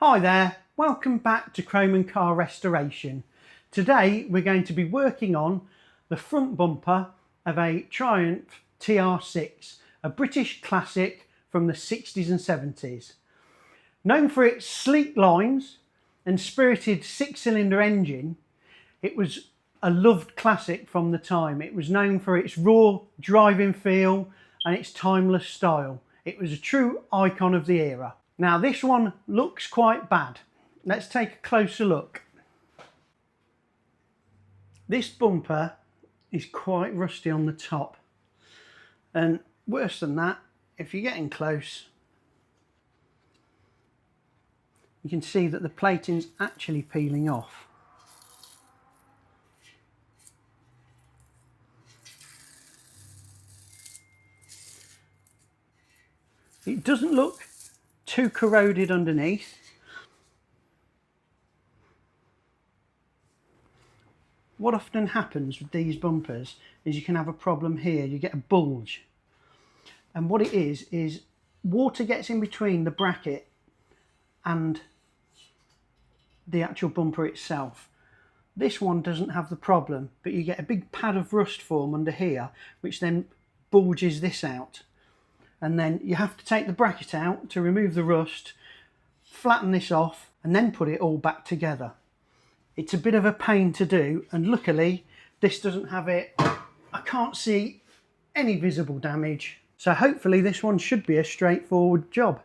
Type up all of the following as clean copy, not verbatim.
Hi there, welcome back to Chrome and Car Restoration. Today we're going to be working on the front bumper of a Triumph TR6, a British classic from the 60s and 70s. Known for its sleek lines and spirited six-cylinder engine, it was a loved classic from the time. It was known for its raw driving feel and its timeless style. It was a true icon of the era. Now this one looks quite bad. Let's take a closer look. This bumper is quite rusty on the top, and worse than that, if you're getting close, you can see that the plating's actually peeling off. It doesn't look too corroded underneath. What often happens with these bumpers is you can have a problem here. You get a bulge, and what it is water gets in between the bracket and the actual bumper itself. This one doesn't have the problem, but you get a big pad of rust form under here, which then bulges this out. And then you have to take the bracket out to remove the rust, flatten this off, and then put it all back together. It's a bit of a pain to do, and luckily this doesn't have it. I can't see any visible damage, so hopefully this one should be a straightforward job.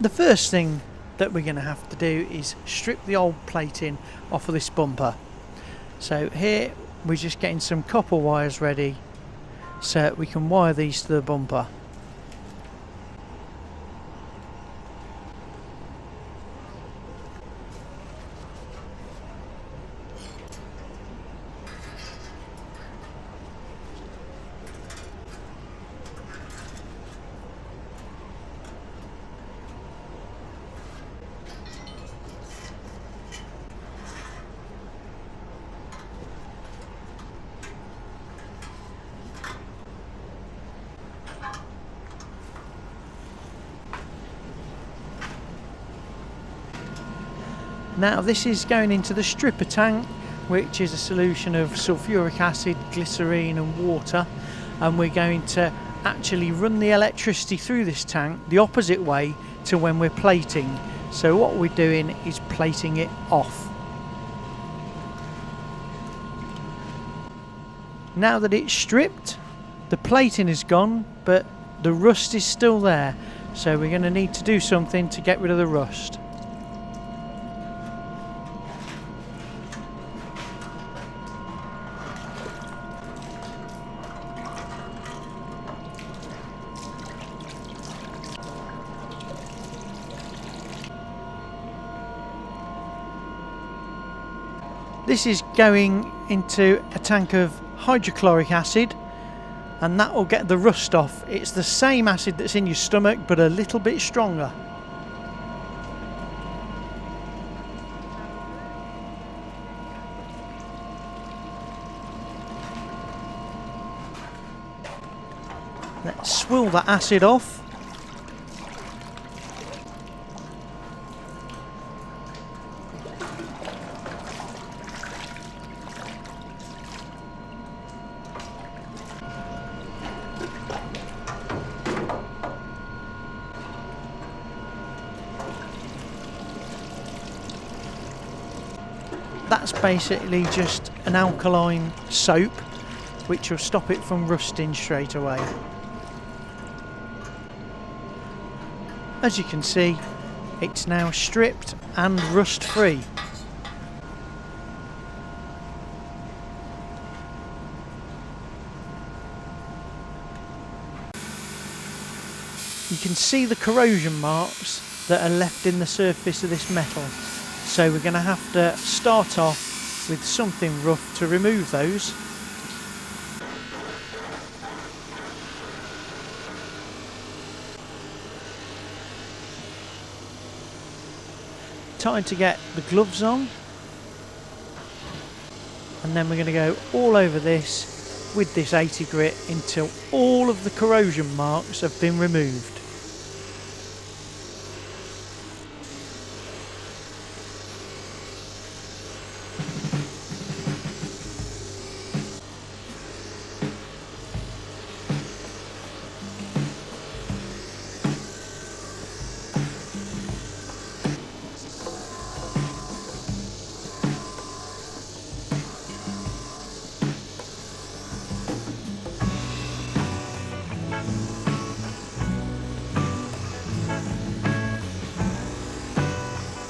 The first thing that we're going to have to do is strip the old plating off of this bumper. So here we're just getting some copper wires ready so we can wire these to the bumper. Now this is going into the stripper tank, which is a solution of sulfuric acid, glycerine and water, and we're going to actually run the electricity through this tank the opposite way to when we're plating. So what we're doing is plating it off. Now that it's stripped, the plating is gone, but the rust is still there, so we're going to need to do something to get rid of the rust. This is going into a tank of hydrochloric acid, and that will get the rust off. It's the same acid that's in your stomach, but a little bit stronger. Let's swill that acid off. That's basically just an alkaline soap which will stop it from rusting straight away. As you can see, it's now stripped and rust free. you can see the corrosion marks that are left in the surface of this metal. So we're going to have to start off with something rough to remove those. Time to get the gloves on, and then we're going to go all over this with this 80 grit until all of the corrosion marks have been removed.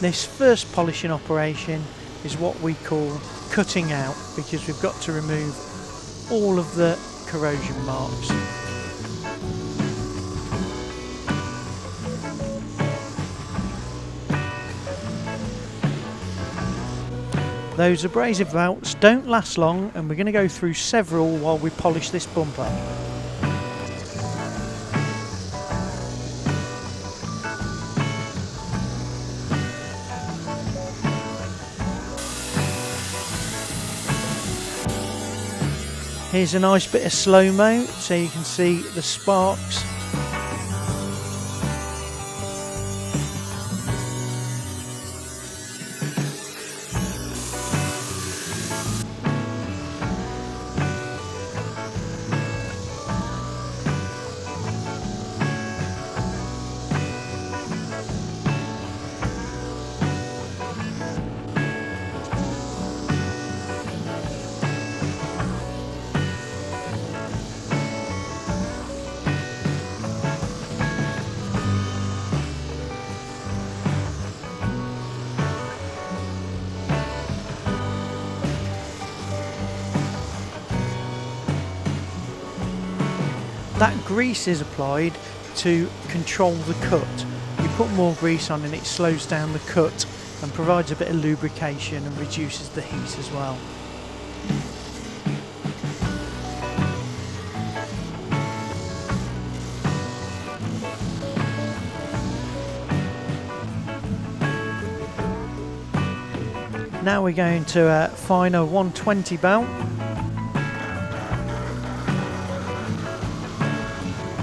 This first polishing operation is what we call cutting out, because we've got to remove all of the corrosion marks. Those abrasive belts don't last long, and we're going to go through several while we polish this bumper. Here's a nice bit of slow-mo so you can see the sparks. That grease is applied to control the cut. You put more grease on and it slows down the cut and provides a bit of lubrication and reduces the heat as well. Now we're going to a finer 120 belt.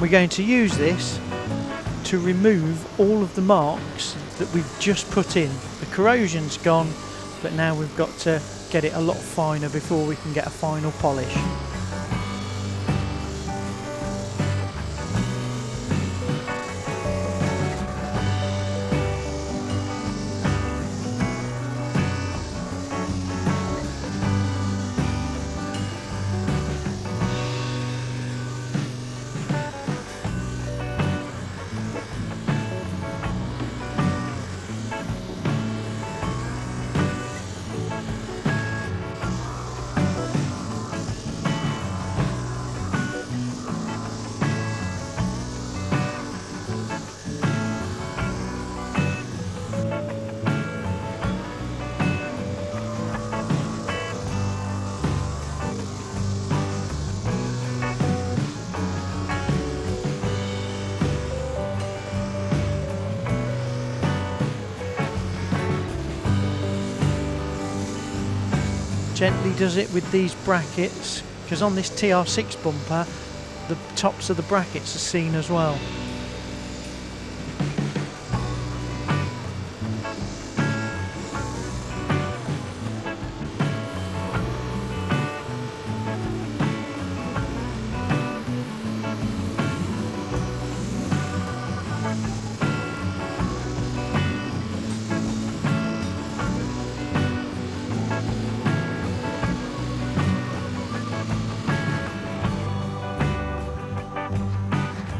We're going to use this to remove all of the marks that we've just put in. The corrosion's gone, but now we've got to get it a lot finer before we can get a final polish. Gently does it with these brackets, because on this TR6 bumper the tops of the brackets are seen as well.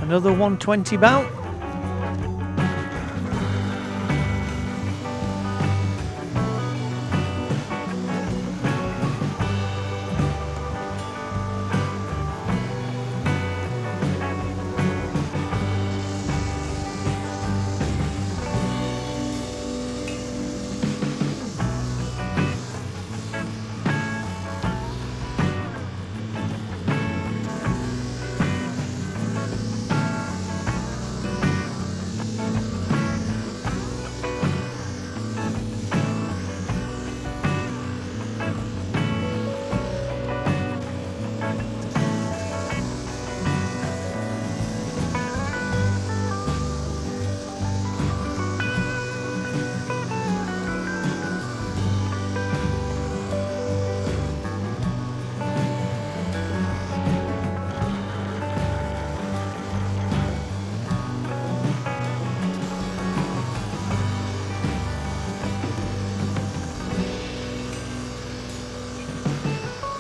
Another 120 belt.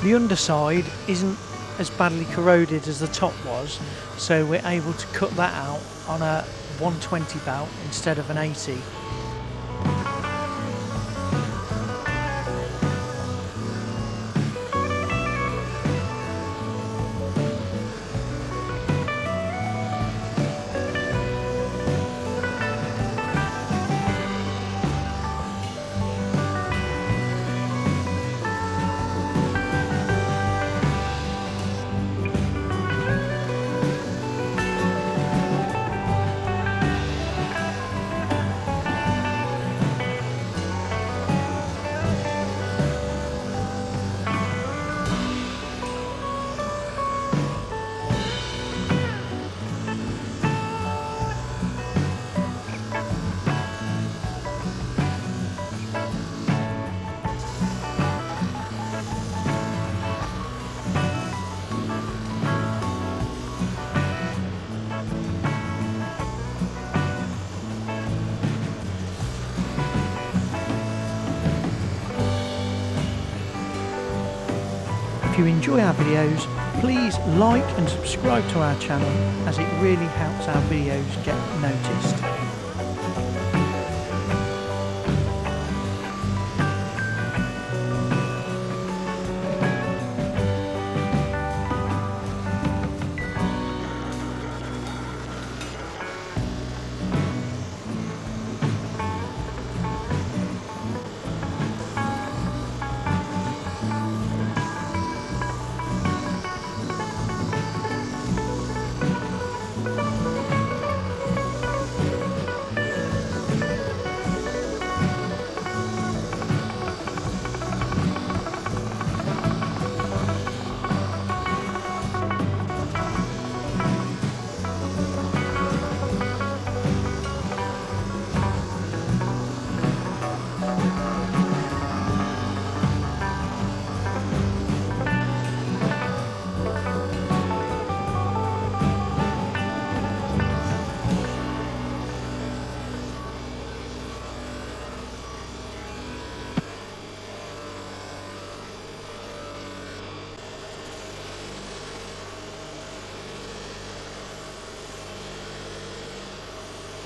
The underside isn't as badly corroded as the top was, so we're able to cut that out on a 120 belt instead of an 80. If you enjoy our videos, please like and subscribe to our channel, as it really helps our videos get noticed.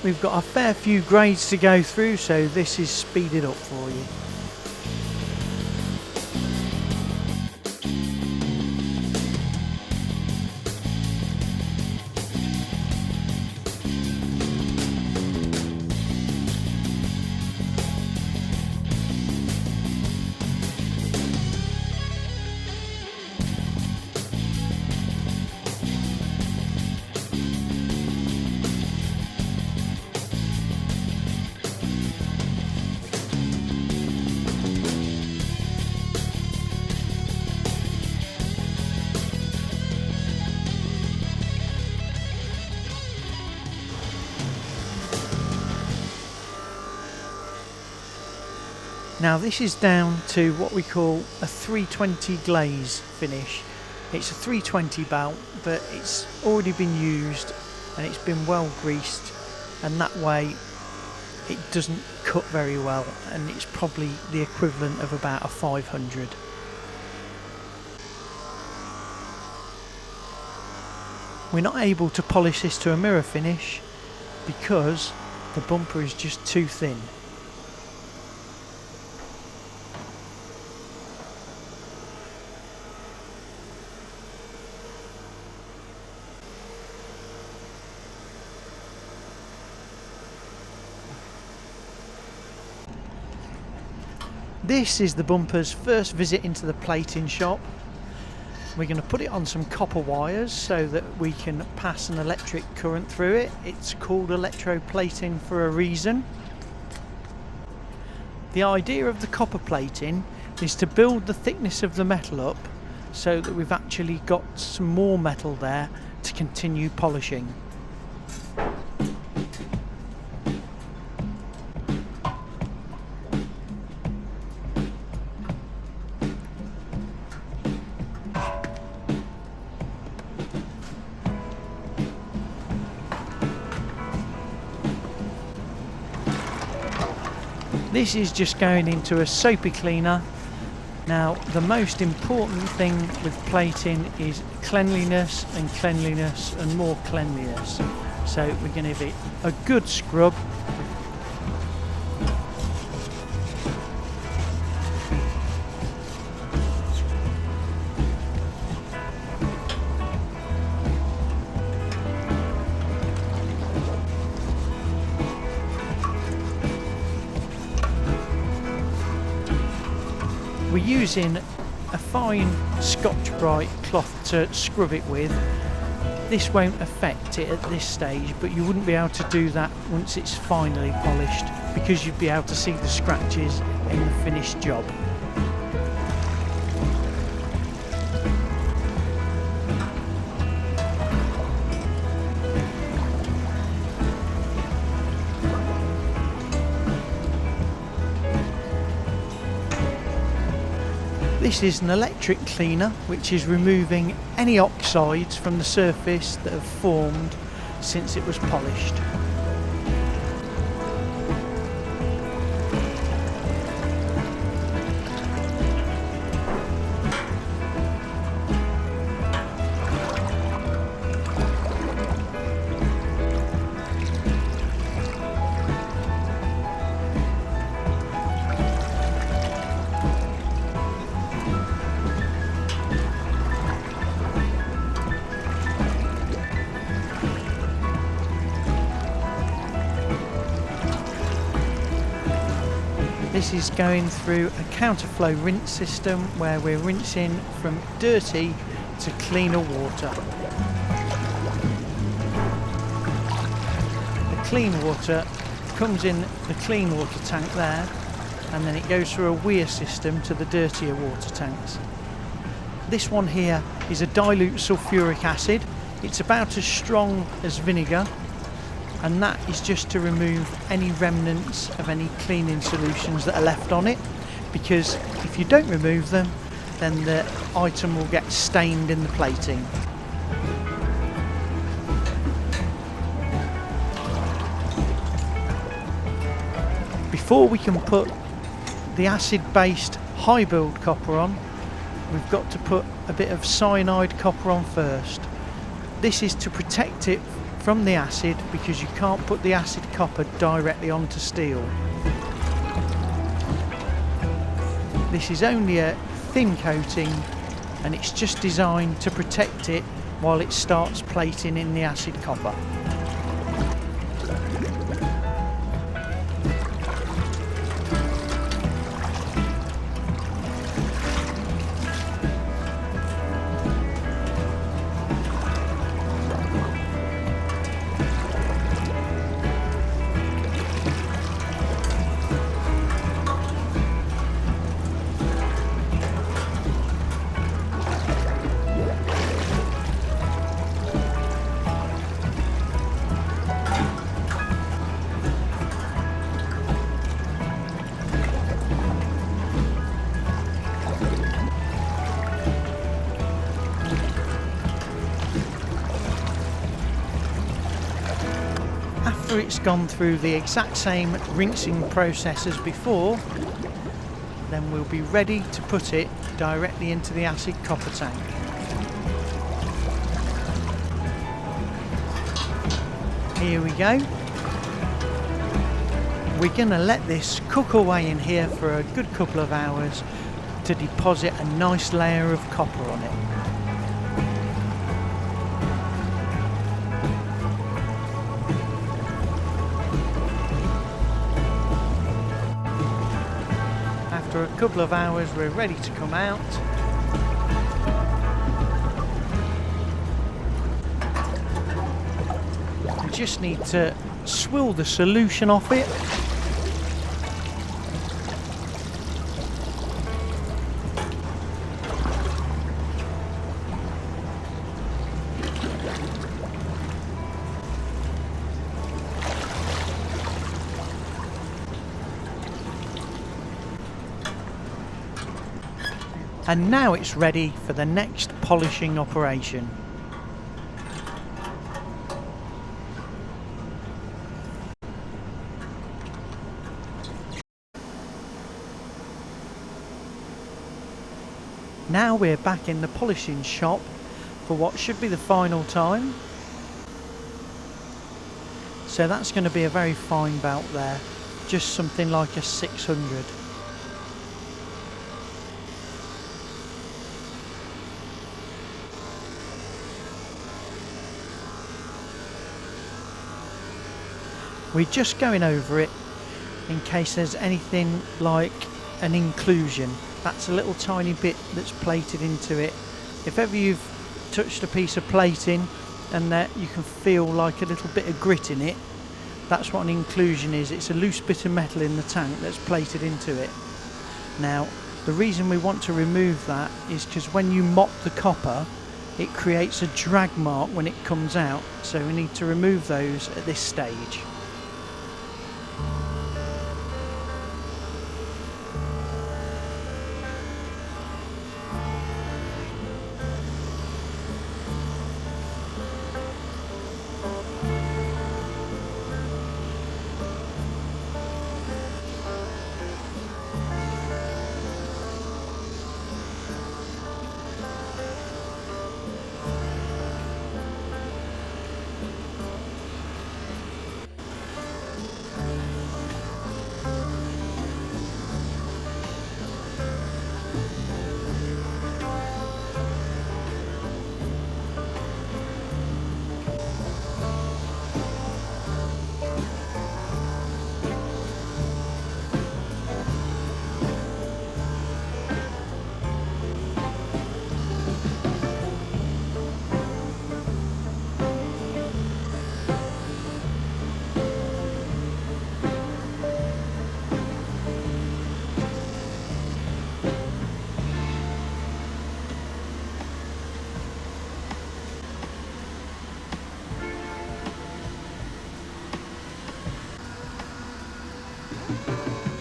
We've got a fair few grades to go through, so this is speeded up for you. Now this is down to what we call a 320 glaze finish. It's a 320 belt, but it's already been used and it's been well greased, and that way it doesn't cut very well, and it's probably the equivalent of about a 500. We're not able to polish this to a mirror finish because the bumper is just too thin. This is the bumper's first visit into the plating shop. We're going to put it on some copper wires so that we can pass an electric current through it. It's called electroplating for a reason. The idea of the copper plating is to build the thickness of the metal up so that we've actually got some more metal there to continue polishing. This is just going into a soapy cleaner Now, the most important thing with plating is cleanliness and cleanliness and more cleanliness. So we're going to give it a good scrub. We're using a fine Scotch-Brite cloth to scrub it with. This won't affect it at this stage, but you wouldn't be able to do that once it's finally polished, because you'd be able to see the scratches in the finished job. This is an electric cleaner which is removing any oxides from the surface that have formed since it was polished. This is going through a counterflow rinse system where we're rinsing from dirty to cleaner water. The clean water comes in the clean water tank there, and then it goes through a weir system to the dirtier water tanks. This one here is a dilute sulfuric acid. It's about as strong as vinegar, and that is just to remove any remnants of any cleaning solutions that are left on it, because if you don't remove them, then the item will get stained in the plating. Before we can put the acid-based high build copper on, we've got to put a bit of cyanide copper on first. This is to protect it from the acid, because you can't put the acid copper directly onto steel. This is only a thin coating, and it's just designed to protect it while it starts plating in the acid copper. After it's gone through the exact same rinsing process as before, then we'll be ready to put it directly into the acid copper tank. Here we go. We're going to let this cook away in here for a good couple of hours to deposit a nice layer of copper on it. After a couple of hours, we're ready to come out. We just need to swill the solution off it. And now it's ready for the next polishing operation. Now we're back in the polishing shop for what should be the final time. So that's going to be a very fine belt there, just something like a 600. We're just going over it in case there's anything like an inclusion. That's a little tiny bit that's plated into it. If ever you've touched a piece of plating and that you can feel like a little bit of grit in it, that's what an inclusion is. It's a loose bit of metal in the tank that's plated into it. Now, the reason we want to remove that is because when you mop the copper, it creates a drag mark when it comes out. So we need to remove those at this stage.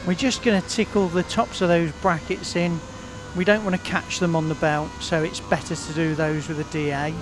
We're just going to tickle the tops of those brackets in. We don't want to catch them on the belt, so it's better to do those with a DA.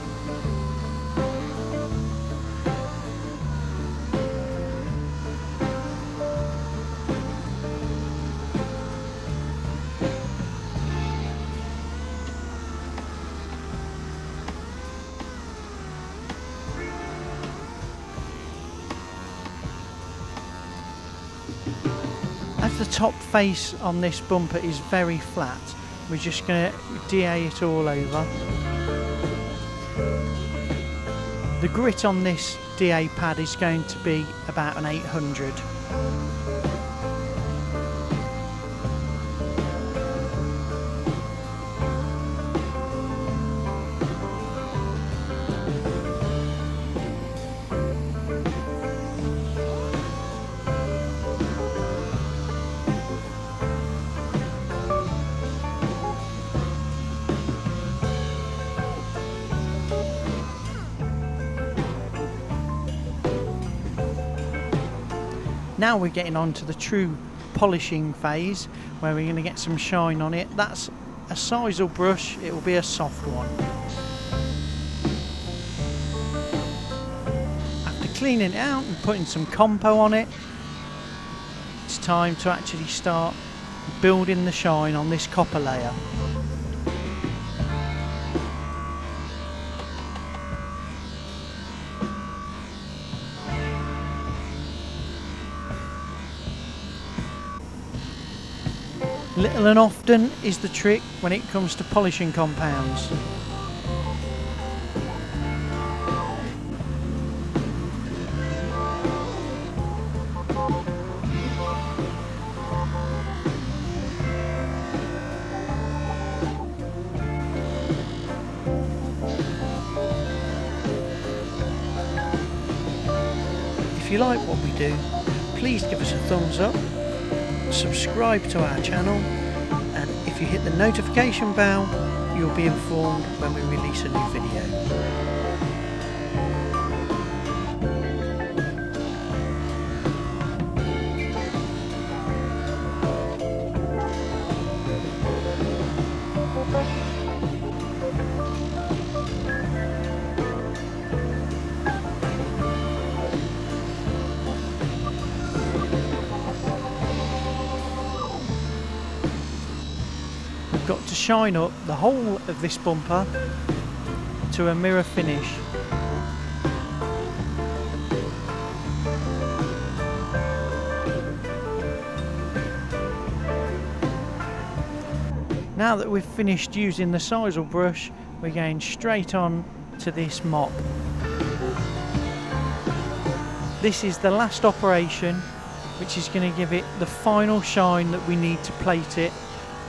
As the top face on this bumper is very flat, we're just going to DA it all over. The grit on this DA pad is going to be about an 800. Now we're getting on to the true polishing phase where we're going to get some shine on it. That's a sisal brush, it will be a soft one. After cleaning it out and putting some compo on it, it's time to actually start building the shine on this copper layer. Little and often is the trick when it comes to polishing compounds. If you like what we do, please give us a thumbs up, subscribe to our channel, and if you hit the notification bell, you'll be informed when we release a new video. we've got to shine up the whole of this bumper to a mirror finish. Now that we've finished using the sisal brush, we're going straight on to this mop. This is the last operation, which is going to give it the final shine that we need to plate it,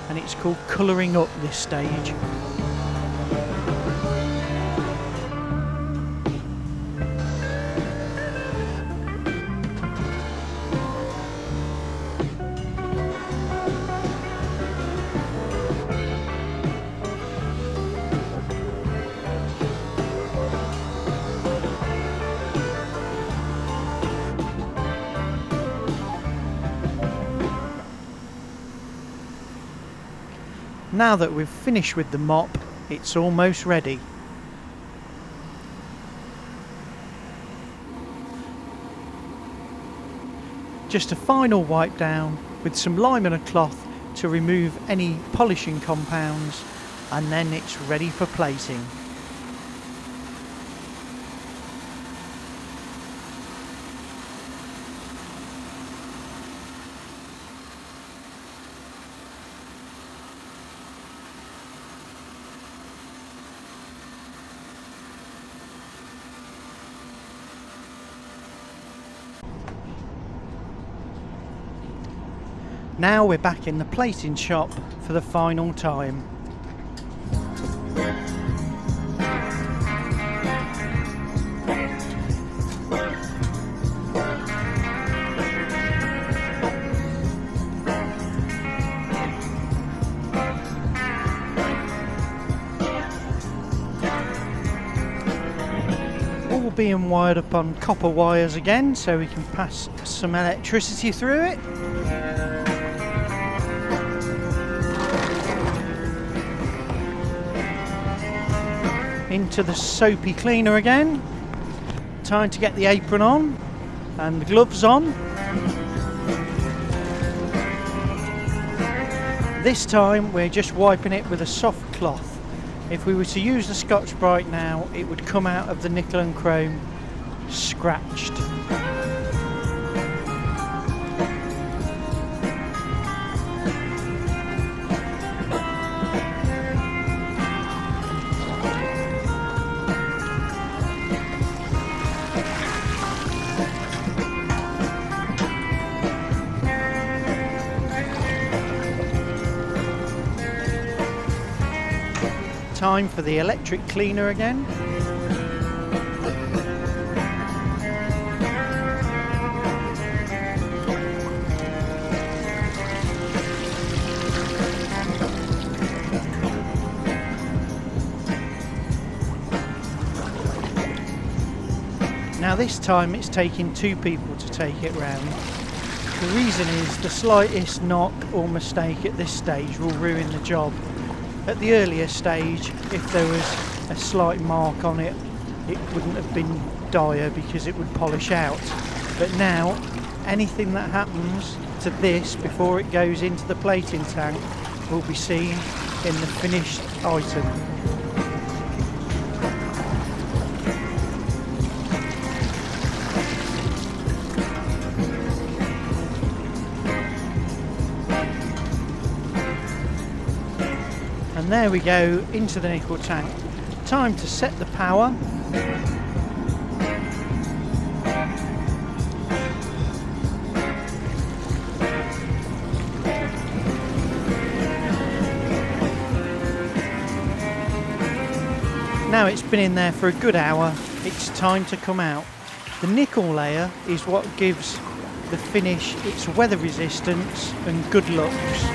and it's called colouring up this stage. Now that we've finished with the mop, it's almost ready. Just a final wipe down with some lime and a cloth to remove any polishing compounds, and then it's ready for plating. Now we're back in the plating shop for the final time. All being wired up on copper wires again, so we can pass some electricity through it. Into the soapy cleaner again. Time to get the apron on and the gloves on. This time we're just wiping it with a soft cloth. If we were to use the Scotch-Brite now, it would come out of the nickel and chrome scratched. Time for the electric cleaner again. Now this time it's taking two people to take it round. The reason is the slightest knock or mistake at this stage will ruin the job. At the earlier stage, if there was a slight mark on it, it wouldn't have been dire because it would polish out. But now, anything that happens to this before it goes into the plating tank will be seen in the finished item. And there we go, into the nickel tank. Time to set the power. Now it's been in there for a good hour, it's time to come out. The nickel layer is what gives the finish its weather resistance and good looks.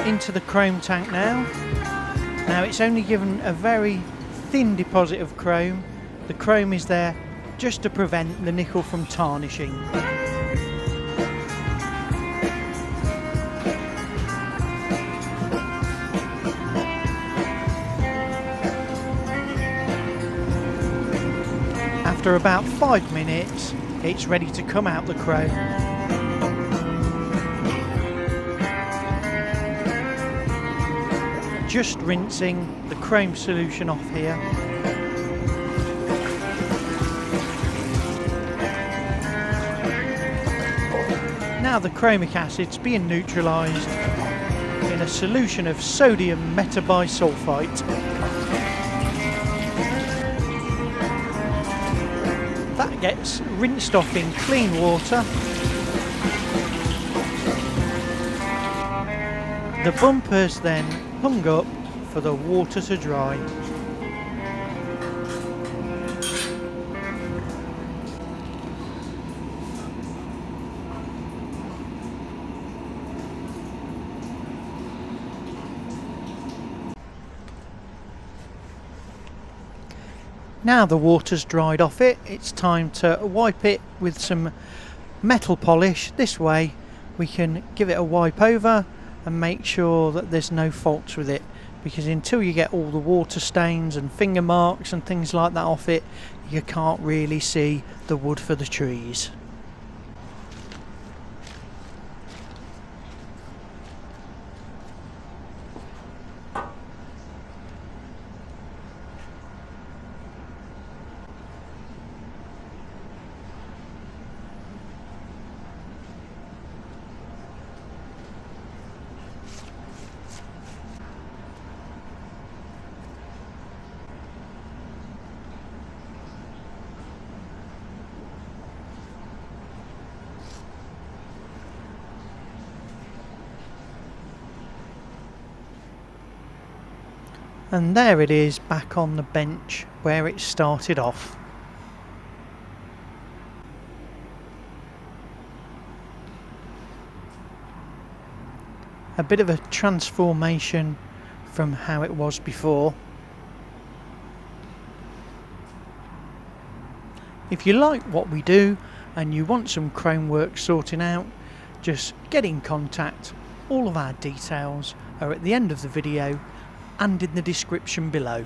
Into the chrome tank now. Now it's only given a very thin deposit of chrome. The chrome is there just to prevent the nickel from tarnishing. After about 5 minutes, it's ready to come out the chrome. Just rinsing the chrome solution off here. Now the chromic acid's being neutralised in a solution of sodium metabisulfite. That gets rinsed off in clean water. The bumper's then hung up for the water to dry. Now the water's dried off it, it's time to wipe it with some metal polish. This way we can give it a wipe over and make sure that there's no faults with it, because until you get all the water stains and finger marks and things like that off it, you can't really see the wood for the trees. And there it is, back on the bench where it started off. A bit of a transformation from how it was before. If you like what we do and you want some chrome work sorting out, just get in contact. All of our details are at the end of the video and in the description below.